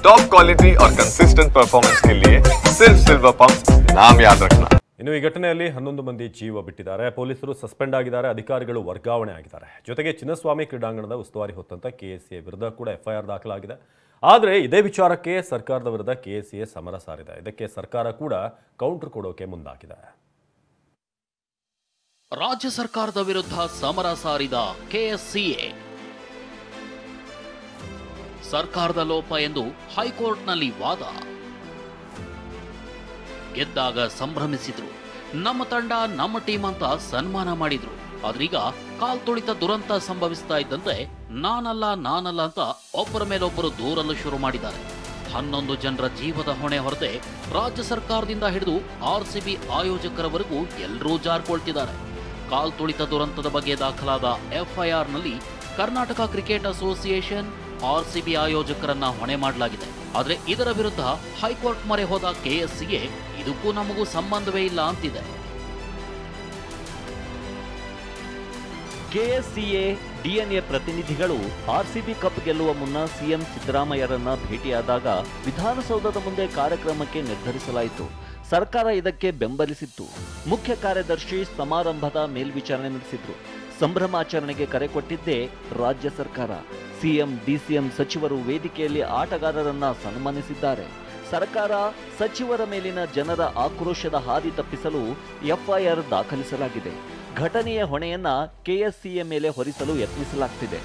Top quality और consistent performance के लिए सिर्फ सिल्वर पंप नाम याद रखना। ಇನ್ನು ಈ ಘಟನೆಯಲ್ಲಿ 11 ಮಂದಿ ಜೀವ ಬಿಟ್ಟಿದ್ದಾರೆ. ಪೊಲೀಸರು ಸಸ್ಪೆಂಡ್ ಆಗಿದ್ದಾರೆ, ಅಧಿಕಾರಿಗಳು ವರ್ಗಾವಣೆ ಆಗಿದ್ದಾರೆ. ಜೊತೆಗೆ ಚಿನ್ನಸ್ವಾಮಿ ಕ್ರೀಡಾಂಗಣದ ಉಸ್ತುವಾರಿ ಹೊತ್ತಂತ ಕೆಎಸ್ಸಿಎ ವಿರುದ್ಧ ಕೂಡ ಎಫ್ಐಆರ್ ದಾಖಲಾಗಿದೆ. ಆದರೆ ಇದೇ ವಿಚಾರಕ್ಕೆ ಸರ್ಕಾರದ ವಿರುದ್ಧ ಕೆಎಸ್ಸಿಎ ಸಮರ ಸಾರಿದೆ. ಇದಕ್ಕೆ ಸರ್ಕಾರ ಕೂಡ ಕೌಂಟರ್ ಕೊಡೋಕೆ ಮುಂದಾಗಿದೆ. ರಾಜ್ಯ ಸರ್ಕಾರದ ವಿರುದ್ಧ ಸಮರ ಸಾರಿದ ಕೆಎಸ್ಸಿಎ ಸರ್ಕಾರದ ಲೋಪ ಎಂದು ಹೈಕೋರ್ಟ್ನಲ್ಲಿ ವಾದ. ಗೆದ್ದಾಗ ಸಂಭ್ರಮಿಸಿದ್ರು, ನಮ್ಮ ತಂಡ ನಮ್ಮ ಟೀಮ್ ಅಂತ ಸನ್ಮಾನ ಮಾಡಿದ್ರು. ಆದ್ರೀಗ ಕಾಲ್ ತುಳಿತ ದುರಂತ ಸಂಭವಿಸ್ತಾ ಇದ್ದಂತೆ ನಾನಲ್ಲ ಅಂತ ಒಬ್ಬರ ಮೇಲೊಬ್ಬರು ದೂರಲು ಶುರು ಮಾಡಿದ್ದಾರೆ. 11 ಜನರ ಜೀವದ ಹೊಣೆ ಹೊರತೆ ರಾಜ್ಯ ಸರ್ಕಾರದಿಂದ ಹಿಡಿದು ಆರ್ಸಿಬಿ ಆಯೋಜಕರವರೆಗೂ ಎಲ್ಲರೂ ಜಾರ್ಕೊಳ್ತಿದ್ದಾರೆ. ಕಾಲ್ ತುಳಿತ ದುರಂತದ ಬಗ್ಗೆ ದಾಖಲಾದ ಎಫ್ಐಆರ್ನಲ್ಲಿ ಕರ್ನಾಟಕ ಕ್ರಿಕೆಟ್ ಅಸೋಸಿಯೇಷನ್ ಆರ್ಸಿಬಿ ಆಯೋಜಕರನ್ನ ಹೊಣೆ ಮಾಡಲಾಗಿದೆ. ಆದರೆ ಇದರ ವಿರುದ್ಧ ಹೈಕೋರ್ಟ್ ಮೊರೆ ಹೋದ ಕೆಎಸ್ಸಿಎ ಇದಕ್ಕೂ ನಮಗೂ ಸಂಬಂಧವೇ ಇಲ್ಲ ಅಂತಿದೆ. ಕೆಎಸ್ಸಿಎ ಡಿಎನ್ಎ ಪ್ರತಿನಿಧಿಗಳು ಆರ್ಸಿಬಿ ಕಪ್ ಗೆಲ್ಲುವ ಮುನ್ನ ಸಿಎಂ ಸಿದ್ದರಾಮಯ್ಯರನ್ನ ಭೇಟಿಯಾದಾಗ ವಿಧಾನಸೌಧದ ಮುಂದೆ ಕಾರ್ಯಕ್ರಮಕ್ಕೆ ನಿರ್ಧರಿಸಲಾಯಿತು. ಸರ್ಕಾರ ಇದಕ್ಕೆ ಬೆಂಬಲಿಸಿತ್ತು. ಮುಖ್ಯ ಕಾರ್ಯದರ್ಶಿ ಸಮಾರಂಭದ ಮೇಲ್ವಿಚಾರಣೆ ನಡೆಸಿದ್ರು. ಸಂಭ್ರಮಾಚರಣೆಗೆ ಕರೆ ಕೊಟ್ಟಿದ್ದೇ ರಾಜ್ಯ ಸರ್ಕಾರ. ಸಿಎಂ ಡಿಸಿಎಂ ಸಚಿವರು ವೇದಿಕೆಯಲ್ಲಿ ಆಟಗಾರರನ್ನ ಸನ್ಮಾನಿಸಿದ್ದಾರೆ. ಸರ್ಕಾರ ಸಚಿವರ ಮೇಲಿನ ಜನರ ಆಕ್ರೋಶದ ಹಾದಿ ತಪ್ಪಿಸಲು ಎಫ್ಐಆರ್ ದಾಖಲಿಸಲಾಗಿದೆ. ಘಟನೆಯ ಹೊಣೆಯನ್ನ ಕೆಎಸ್ಸಿಎ ಮೇಲೆ ಹೊರಿಸಲು ಯತ್ನಿಸಲಾಗ್ತಿದೆ.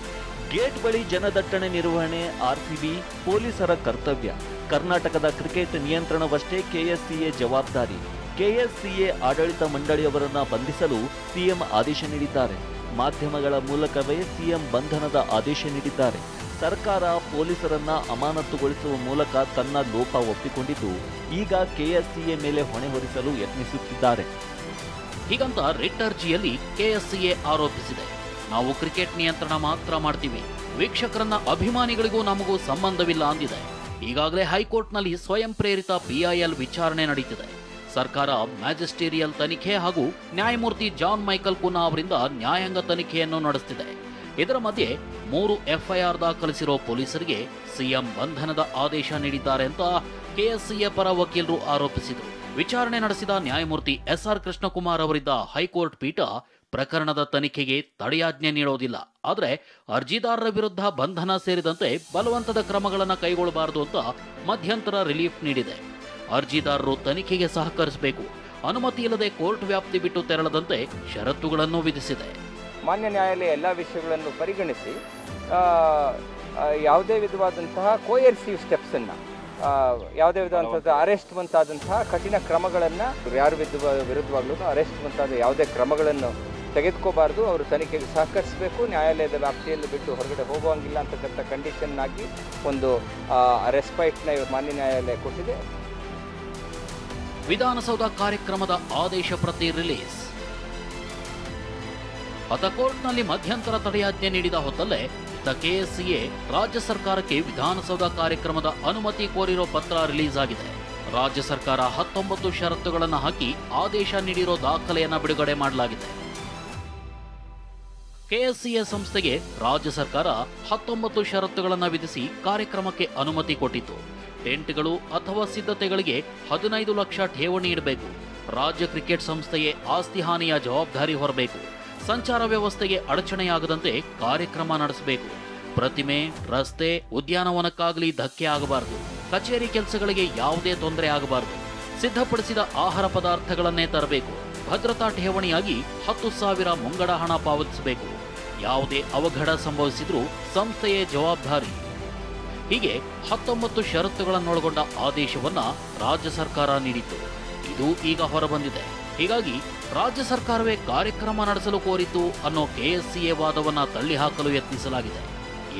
ಗೇಟ್ ಬಳಿ ಜನದಟ್ಟಣೆ ನಿರ್ವಹಣೆ ಆರ್ಸಿಬಿ ಪೊಲೀಸರ ಕರ್ತವ್ಯ. ಕರ್ನಾಟಕದ ಕ್ರಿಕೆಟ್ ನಿಯಂತ್ರಣವಷ್ಟೇ ಕೆಎಸ್ಸಿಎ ಜವಾಬ್ದಾರಿ. ಕೆಎಸ್ಸಿಎ ಆಡಳಿತ ಮಂಡಳಿಯವರನ್ನ ಬಂಧಿಸಲು ಸಿಎಂ ಆದೇಶ ನೀಡಿದ್ದಾರೆ. ಮಾಧ್ಯಮಗಳ ಮೂಲಕವೇ ಸಿಎಂ ಬಂಧನದ ಆದೇಶ ನೀಡಿದ್ದಾರೆ. ಸರ್ಕಾರ ಪೊಲೀಸರನ್ನ ಅಮಾನತುಗೊಳಿಸುವ ಮೂಲಕ ತನ್ನ ಲೋಪ ಒಪ್ಪಿಕೊಂಡಿದ್ದು ಈಗ ಕೆಎಸ್ಸಿಎ ಮೇಲೆ ಹೊಣೆ ಹೊರಿಸಲು ಯತ್ನಿಸುತ್ತಿದ್ದಾರೆ. ಹೀಗಂತ ರಿಟ್ ಅರ್ಜಿಯಲ್ಲಿ ಕೆಎಸ್ಸಿಎ ಆರೋಪಿಸಿದೆ. ನಾವು ಕ್ರಿಕೆಟ್ ನಿಯಂತ್ರಣ ಮಾತ್ರ ಮಾಡ್ತೀವಿ, ವೀಕ್ಷಕರನ್ನ ಅಭಿಮಾನಿಗಳಿಗೂ ನಮಗೂ ಸಂಬಂಧವಿಲ್ಲ ಅಂದಿದೆ. ಈಗಾಗಲೇ ಹೈಕೋರ್ಟ್ನಲ್ಲಿ ಸ್ವಯಂ ಪ್ರೇರಿತ ಪಿಐಎಲ್ ವಿಚಾರಣೆ ನಡೀತಿದೆ. ಸರ್ಕಾರ ಮ್ಯಾಜಿಸ್ಟೇರಿಯಲ್ ತನಿಖೆ ಹಾಗೂ ನ್ಯಾಯಮೂರ್ತಿ ಜಾನ್ ಮೈಕಲ್ ಕುನ್ನಾ ಅವರಿಂದ ನ್ಯಾಯಾಂಗ ತನಿಖೆಯನ್ನು ನಡೆಸುತ್ತಿದೆ. ಇದರ ಮಧ್ಯೆ 3 ಎಫ್ಐಆರ್ ದಾಖಲಿಸಿರೋ ಪೊಲೀಸರಿಗೆ ಸಿಎಂ ಬಂಧನದ ಆದೇಶ ನೀಡಿದ್ದಾರೆ ಅಂತ ಕೆಎಸ್ಸಿಎ ಪರ ವಕೀಲರು ಆರೋಪಿಸಿದರು. ವಿಚಾರಣೆ ನಡೆಸಿದ ನ್ಯಾಯಮೂರ್ತಿ ಎಸ್ಆರ್ ಕೃಷ್ಣಕುಮಾರ್ ಅವರಿದ್ದ ಹೈಕೋರ್ಟ್ ಪೀಠ ಪ್ರಕರಣದ ತನಿಖೆಗೆ ತಡೆಯಾಜ್ಞೆ ನೀಡೋದಿಲ್ಲ, ಆದರೆ ಅರ್ಜಿದಾರರ ವಿರುದ್ಧ ಬಂಧನ ಸೇರಿದಂತೆ ಬಲವಂತದ ಕ್ರಮಗಳನ್ನು ಕೈಗೊಳ್ಳಬಾರದು ಅಂತ ಮಧ್ಯಂತರ ರಿಲೀಫ್ ನೀಡಿದೆ. ಅರ್ಜಿದಾರರು ತನಿಖೆಗೆ ಸಹಕರಿಸಬೇಕು, ಅನುಮತಿ ಇಲ್ಲದೆ ಕೋರ್ಟ್ ವ್ಯಾಪ್ತಿ ಬಿಟ್ಟು ತೆರಳದಂತೆ ಷರತ್ತುಗಳನ್ನು ವಿಧಿಸಿದೆ. ಮಾನ್ಯ ನ್ಯಾಯಾಲಯ ಎಲ್ಲ ವಿಷಯಗಳನ್ನು ಪರಿಗಣಿಸಿ ಯಾವುದೇ ವಿಧವಾದಂತಹ ಕೋಯರ್ಸಿವ್ ಸ್ಟೆಪ್ಸನ್ನು, ಯಾವುದೇ ವಿಧವಾದಂಥ ಅರೆಸ್ಟ್ ಮುಂತಾದಂತಹ ಕಠಿಣ ಕ್ರಮಗಳನ್ನು ಯಾರ ವಿರುದ್ಧವಾಗ್ಲೂ ಅರೆಸ್ಟ್ ಮುಂತಾದ ಯಾವುದೇ ಕ್ರಮಗಳನ್ನು ತೆಗೆದುಕೋಬಾರ್ದು. ಅವರು ತನಿಖೆಗೆ ಸಹಕರಿಸಬೇಕು, ನ್ಯಾಯಾಲಯದ ವ್ಯಾಪ್ತಿಯಲ್ಲಿ ಬಿಟ್ಟು ಹೊರಗಡೆ ಹೋಗುವಂಗಿಲ್ಲ ಅಂತಕ್ಕಂಥ ಕಂಡೀಷನ್ನಾಗಿ ಒಂದು ರೆಸ್ಪೈಟ್ನ ಮಾನ್ಯ ನ್ಯಾಯಾಲಯ ಕೊಟ್ಟಿದೆ. ವಿಧಾನಸೌಧ ಕಾರ್ಯಕ್ರಮದ ಆದೇಶ ಪ್ರತಿ ರಿಲೀಸ್. ಅತ ಕೋರ್ಟ್ನಲ್ಲಿ ಮಧ್ಯಂತರ ತಡೆಯಾಜ್ಞೆ ನೀಡಿದ ಹೊತ್ತಲ್ಲೇ ಕೆಎಸ್ಸಿಎ ರಾಜ್ಯ ಸರ್ಕಾರಕ್ಕೆ ವಿಧಾನಸೌಧ ಕಾರ್ಯಕ್ರಮದ ಅನುಮತಿ ಕೋರಿರೋ ಪತ್ರ ರಿಲೀಸ್ ಆಗಿದೆ. ರಾಜ್ಯ ಸರ್ಕಾರ 19 ಷರತ್ತುಗಳನ್ನು ಹಾಕಿ ಆದೇಶ ನೀಡಿರೋ ದಾಖಲೆಯನ್ನು ಬಿಡುಗಡೆ ಮಾಡಲಾಗಿದೆ. ಕೆಎಸ್ಸಿಎ ಸಂಸ್ಥೆಗೆ ರಾಜ್ಯ ಸರ್ಕಾರ 19 ಷರತ್ತುಗಳನ್ನು ವಿಧಿಸಿ ಕಾರ್ಯಕ್ರಮಕ್ಕೆ ಅನುಮತಿ ಕೊಟ್ಟಿತ್ತು. ಟೆಂಟ್ಗಳು ಅಥವಾ ಸಿದ್ಧತೆಗಳಿಗೆ 15 ಲಕ್ಷ ಠೇವಣಿ ಇಡಬೇಕು. ರಾಜ್ಯ ಕ್ರಿಕೆಟ್ ಸಂಸ್ಥೆಯೇ ಆಸ್ತಿ ಹಾನಿಯ ಜವಾಬ್ದಾರಿ ಹೊರಬೇಕು. ಸಂಚಾರ ವ್ಯವಸ್ಥೆಗೆ ಅಡಚಣೆಯಾಗದಂತೆ ಕಾರ್ಯಕ್ರಮ ನಡೆಸಬೇಕು. ಪ್ರತಿಮೆ, ರಸ್ತೆ, ಉದ್ಯಾನವನಕ್ಕಾಗಲಿ ಧಕ್ಕೆ ಆಗಬಾರದು. ಕಚೇರಿ ಕೆಲಸಗಳಿಗೆ ಯಾವುದೇ ತೊಂದರೆ ಆಗಬಾರದು. ಸಿದ್ಧಪಡಿಸಿದ ಆಹಾರ ಪದಾರ್ಥಗಳನ್ನೇ ತರಬೇಕು. ಭದ್ರತಾ ಠೇವಣಿಯಾಗಿ 10,000 ಮುಂಗಡ ಹಣ ಪಾವತಿಸಬೇಕು. ಯಾವುದೇ ಅವಘಡ ಸಂಭವಿಸಿದ್ರೂ ಸಂಸ್ಥೆಯೇ ಜವಾಬ್ದಾರಿ. ಹೀಗೆ 19 ಷರತ್ತುಗಳನ್ನೊಳಗೊಂಡ ಆದೇಶವನ್ನ ರಾಜ್ಯ ಸರ್ಕಾರ ನೀಡಿತ್ತು. ಇದು ಈಗ ಹೊರಬಂದಿದೆ. ಹೀಗಾಗಿ ರಾಜ್ಯ ಸರ್ಕಾರವೇ ಕಾರ್ಯಕ್ರಮ ನಡೆಸಲು ಕೋರಿತ್ತು ಅನ್ನೋ ಕೆಎಸ್ಸಿಎ ವಾದವನ್ನ ತಳ್ಳಿಹಾಕಲು ಯತ್ನಿಸಲಾಗಿದೆ.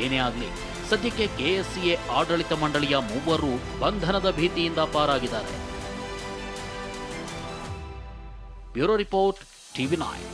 ಏನೇ ಆಗಲಿ, ಸದ್ಯಕ್ಕೆ ಕೆಎಸ್ಸಿಎ ಆಡಳಿತ ಮಂಡಳಿಯ 3 ಬಂಧನದ ಭೀತಿಯಿಂದ ಪಾರಾಗಿದ್ದಾರೆ. Bureau report, TV9.